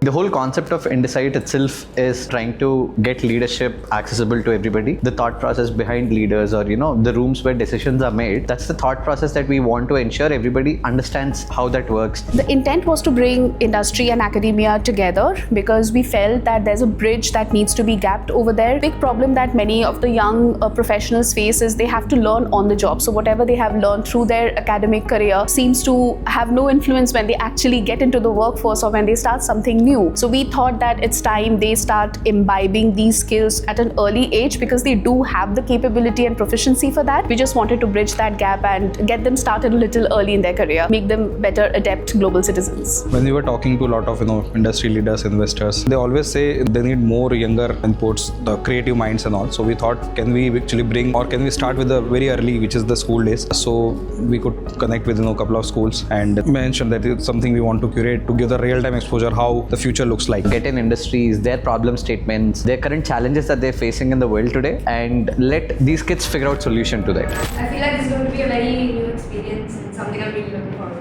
The whole concept of Indisight itself is trying to get leadership accessible to everybody. The thought process behind leaders, or the rooms where decisions are made, that's the thought process that we want to ensure everybody understands how that works. The intent was to bring industry and academia together because we felt that there's a bridge that needs to be gapped over there. Big problem that many of the young professionals face is they have to learn on the job. So whatever they have learned through their academic career seems to have no influence when they actually get into the workforce or when they start something new. So we thought that it's time they start imbibing these skills at an early age because they do have the capability and proficiency for that. We just wanted to bridge that gap and get them started a little early in their career, make them better adept global citizens. When we were talking to a lot of industry leaders, investors, they always say they need more younger inputs, the creative minds and all. So we thought, can we actually bring, or can we start with the very early, which is the school days? So we could connect with a couple of schools and mention that it's something we want to curate to give the real-time exposure how the future looks like. Get in industries, their problem statements, their current challenges that they're facing in the world today, and let these kids figure out solution to that. I feel like this is going to be a very new experience and something I'm really looking forward to.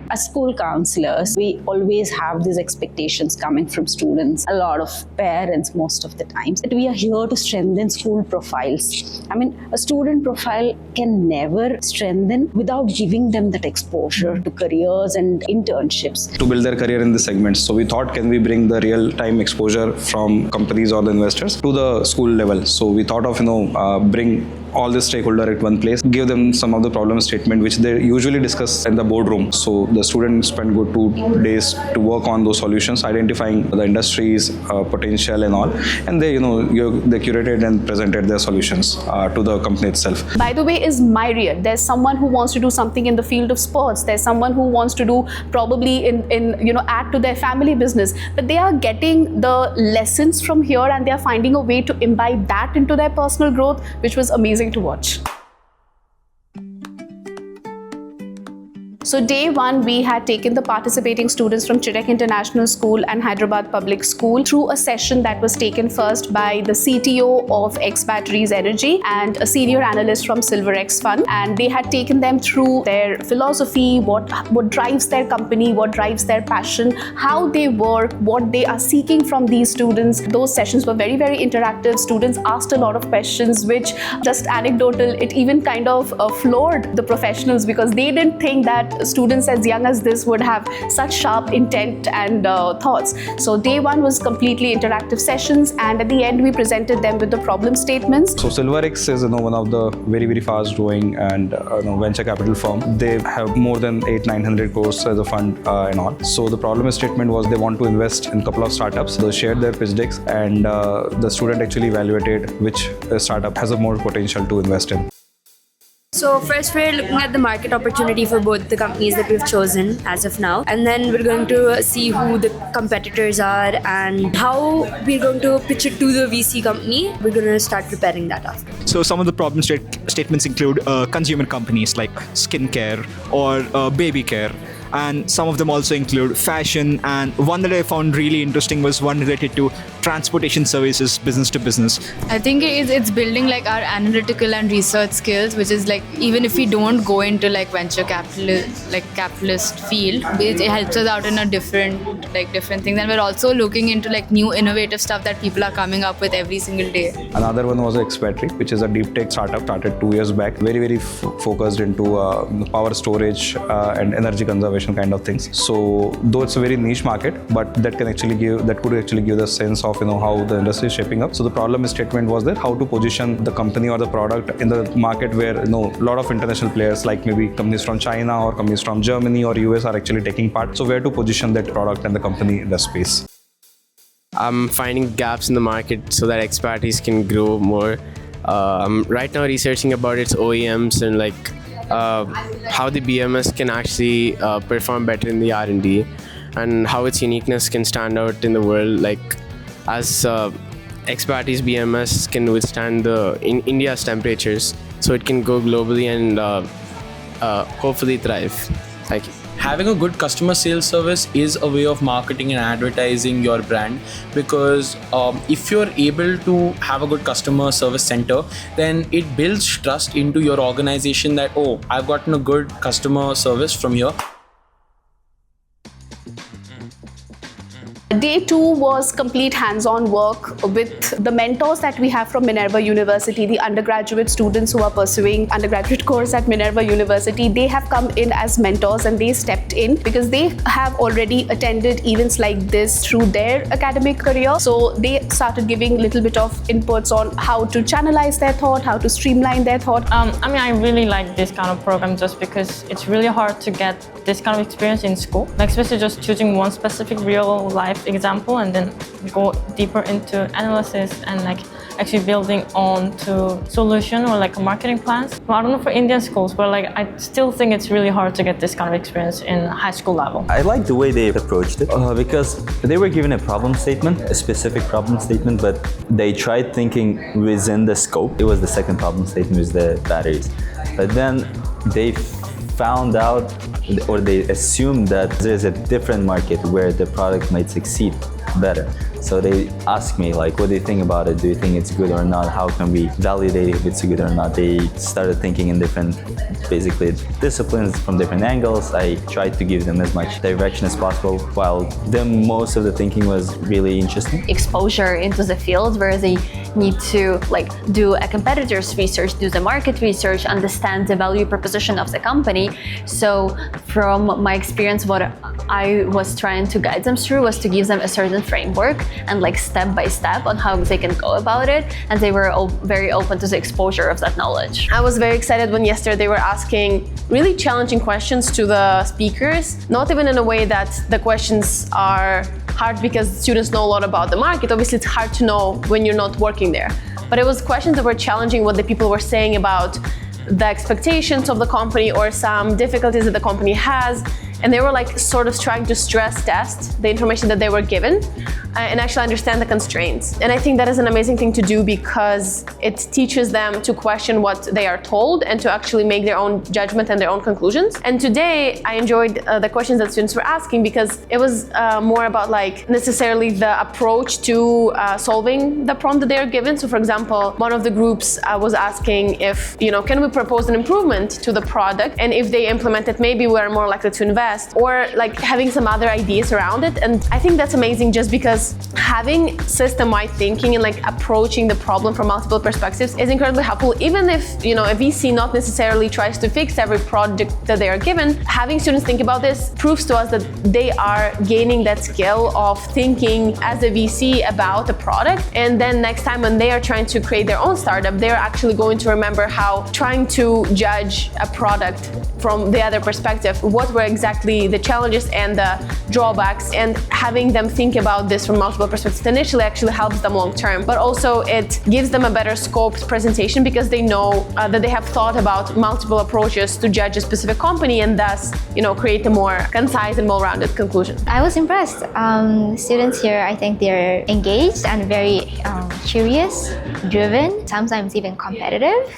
As school counselors, we always have these expectations coming from students, a lot of parents most of the times, that we are here to strengthen school profiles. I mean, a student profile can never strengthen without giving them that exposure to careers and internships. To build their career in this segment. So we thought, can we bring the real-time exposure from companies or the investors to the school level? So we thought of, bring all the stakeholder at one place, give them some of the problem statement which they usually discuss in the boardroom. So the students spend good 2 days to work on those solutions, identifying the industry's potential and all, and they curated and presented their solutions to the company itself. By the way, is myriad. There's someone who wants to do something in the field of sports. There's someone who wants to do probably add to their family business. But they are getting the lessons from here and they are finding a way to imbibe that into their personal growth, which was amazing to watch. So day one, we had taken the participating students from CHIREC International School and Hyderabad Public School through a session that was taken first by the CTO of X Batteries Energy and a senior analyst from SilverX Fund. And they had taken them through their philosophy, what drives their company, what drives their passion, how they work, what they are seeking from these students. Those sessions were very, very interactive. Students asked a lot of questions, which just anecdotal, it even kind of floored the professionals because they didn't think that students as young as this would have such sharp intent and thoughts. So day one was completely interactive sessions, and at the end we presented them with the problem statements. So SilverX is one of the very, very fast growing and venture capital firm. They have more than 800-900 crores as a fund and all. So the problem statement was they want to invest in a couple of startups. They shared their pitch decks and the student actually evaluated which startup has a more potential to invest in. So first we're looking at the market opportunity for both the companies that we've chosen as of now, and then we're going to see who the competitors are and how we're going to pitch it to the VC company. We're going to start preparing that off. So some of the problem statements include consumer companies like skincare or baby care. And some of them also include fashion, and one that I found really interesting was one related to transportation services, business to business. I think it's building like our analytical and research skills, which is like even if we don't go into like venture capitalist field, it helps us out in a different things. And we're also looking into like new innovative stuff that people are coming up with every single day. Another one was X Battery, which is a deep tech startup started 2 years back, very, very focused into power storage and energy conservation kind of things. So though it's a very niche market, but that could actually give the sense of how the industry is shaping up. So the problem statement was that how to position the company or the product in the market where a lot of international players like maybe companies from China or companies from Germany or US are actually taking part. So where to position that product and the company in the space. I'm finding gaps in the market so that X Batteries can grow more. I'm right now researching about its OEMs and how the BMS can actually perform better in the R&D and how its uniqueness can stand out in the world, as X Batteries BMS can withstand in India's temperatures, so it can go globally and hopefully thrive. Thank you. Having a good customer sales service is a way of marketing and advertising your brand, because if you're able to have a good customer service center, then it builds trust into your organization that, oh, I've gotten a good customer service from here. Day 2 was complete hands-on work with the mentors that we have from Minerva University, the undergraduate students who are pursuing undergraduate course at Minerva University. They have come in as mentors and they stepped in because they have already attended events like this through their academic career. So they started giving a little bit of inputs on how to channelize their thought, how to streamline their thought. I really like this kind of program just because it's really hard to get this kind of experience in school. Like especially just choosing one specific real life example and then go deeper into analysis and like actually building on to solution or like marketing plans. Well, I don't know for Indian schools, but like I still think it's really hard to get this kind of experience in high school level. I like the way they approached it because they were given a problem statement, a specific problem statement, but they tried thinking within the scope. It was the second problem statement with the batteries. But then they found out or they assumed that there's a different market where the product might succeed better. So they asked me like, what do you think about it? Do you think it's good or not? How can we validate if it's good or not? They started thinking in different, basically disciplines from different angles. I tried to give them as much direction as possible, while them most of the thinking was really interesting. Exposure into the field where they need to like do a competitor's research, do the market research, understand the value proposition of the company. So from my experience, what I was trying to guide them through was to give them a certain framework and like step by step on how they can go about it, and they were very open to the exposure of that knowledge. I was very excited when yesterday they were asking really challenging questions to the speakers, not even in a way that the questions are hard because students know a lot about the market. Obviously it's hard to know when you're not working there, but it was questions that were challenging what the people were saying about the expectations of the company or some difficulties that the company has. And they were like sort of trying to stress test the information that they were given and actually understand the constraints. And I think that is an amazing thing to do because it teaches them to question what they are told and to actually make their own judgment and their own conclusions. And today I enjoyed the questions that students were asking because it was more about like necessarily the approach to solving the prompt that they are given. So for example, one of the groups was asking if, can we propose an improvement to the product? And if they implement it, maybe we're more likely to invest, or like having some other ideas around it. And I think that's amazing just because having system-wide thinking and like approaching the problem from multiple perspectives is incredibly helpful. Even if, a VC not necessarily tries to fix every project that they are given, having students think about this proves to us that they are gaining that skill of thinking as a VC about a product. And then next time when they are trying to create their own startup, they're actually going to remember how trying to judge a product from the other perspective, what were exactly the challenges and the drawbacks, and having them think about this from multiple perspectives initially actually helps them long term, but also it gives them a better scoped presentation because they know that they have thought about multiple approaches to judge a specific company and thus, create a more concise and well-rounded conclusion. I was impressed. Students here, I think they're engaged and very curious, driven, sometimes even competitive.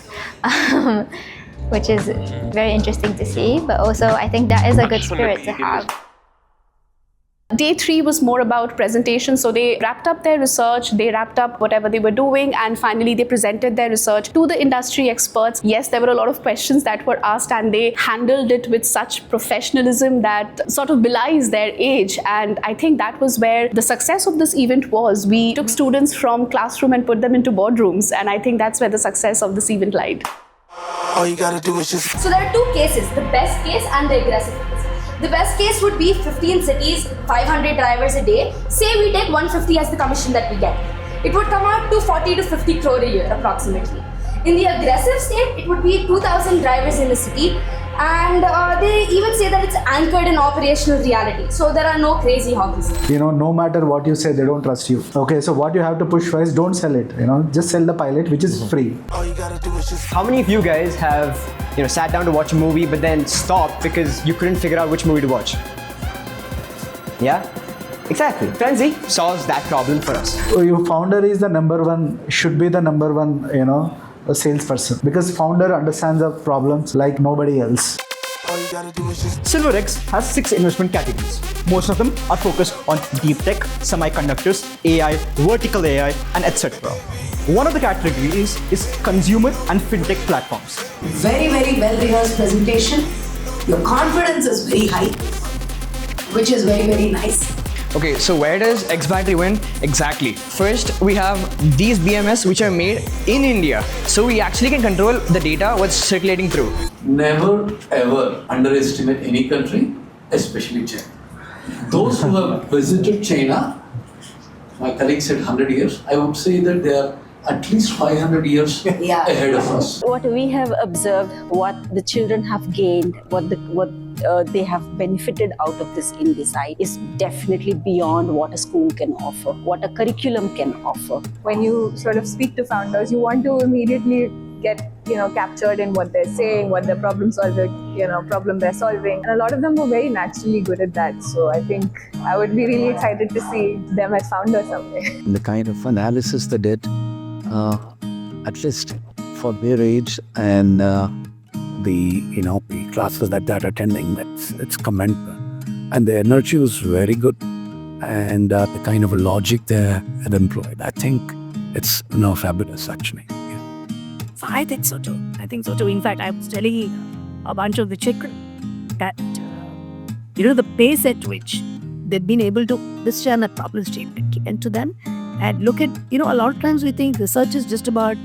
Which is very interesting to see, but also I think that is a good spirit to have. Day 3 was more about presentation. So they wrapped up their research, they wrapped up whatever they were doing, and finally they presented their research to the industry experts. Yes, there were a lot of questions that were asked and they handled it with such professionalism that sort of belies their age. And I think that was where the success of this event was. We took students from classroom and put them into boardrooms, and I think that's where the success of this event lied. All you gotta do is just... So there are two cases, the best case and the aggressive case. The best case would be 15 cities, 500 drivers a day. Say we take 150 as the commission that we get. It would come out to 40 to 50 crore a year approximately. In the aggressive state, it would be 2,000 drivers in the city, and they even say that it's anchored in operational reality. So there are no crazy hobbies. No matter what you say, they don't trust you. Okay, so what you have to push for is don't sell it. Just sell the pilot, which is free. All you gotta do is just... How many of you guys have, sat down to watch a movie but then stopped because you couldn't figure out which movie to watch? Yeah? Exactly. Frenzy solves that problem for us. So your founder is the number one, should be the number one, a salesperson, because founder understands the problems like nobody else. SilverX has 6 investment categories. Most of them are focused on deep tech, semiconductors, AI, vertical AI, and etc. One of the categories is consumer and fintech platforms. Very, very well rehearsed presentation. Your confidence is very high, which is very, very nice. Okay, so where does X battery win? Exactly. First, we have these BMS which are made in India. So we actually can control the data what's circulating through. Never ever underestimate any country, especially China. Those who have visited China, my colleague said 100 years, I would say that they are at least 500 years ahead of us. What we have observed, what the children have gained, what they have benefited out of this Indisight is definitely beyond what a school can offer, what a curriculum can offer. When you sort of speak to founders, you want to immediately get captured in what they're saying, what their problem they're solving, and a lot of them were very naturally good at that. So I think I would be really excited to see them as founders someday. The kind of analysis they did, at least for their age and the classes that they're attending, it's commendable, and the energy was very good, and the kind of logic they had employed, I think it's fabulous actually. So I think so too. In fact, I was telling a bunch of the children that the pace at which they've been able to understand that problem statement given to them and look at a lot of times we think research is just about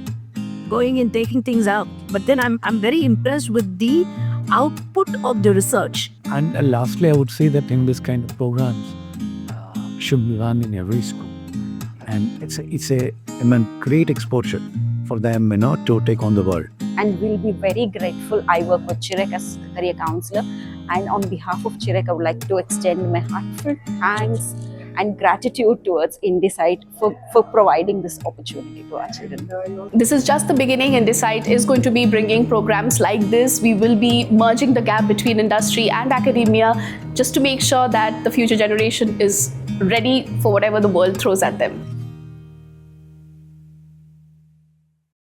going and taking things out, but then I'm very impressed with the output of the research. And lastly, I would say that in this kind of programs should be run in every school, and it's a great exposure for them to take on the world. And we'll be very grateful. I work with CHIREC as a career counselor, and on behalf of CHIREC, I would like to extend my heartfelt thanks and gratitude towards Indisight for providing this opportunity to our children. This is just the beginning. Indisight is going to be bringing programs like this. We will be merging the gap between industry and academia just to make sure that the future generation is ready for whatever the world throws at them.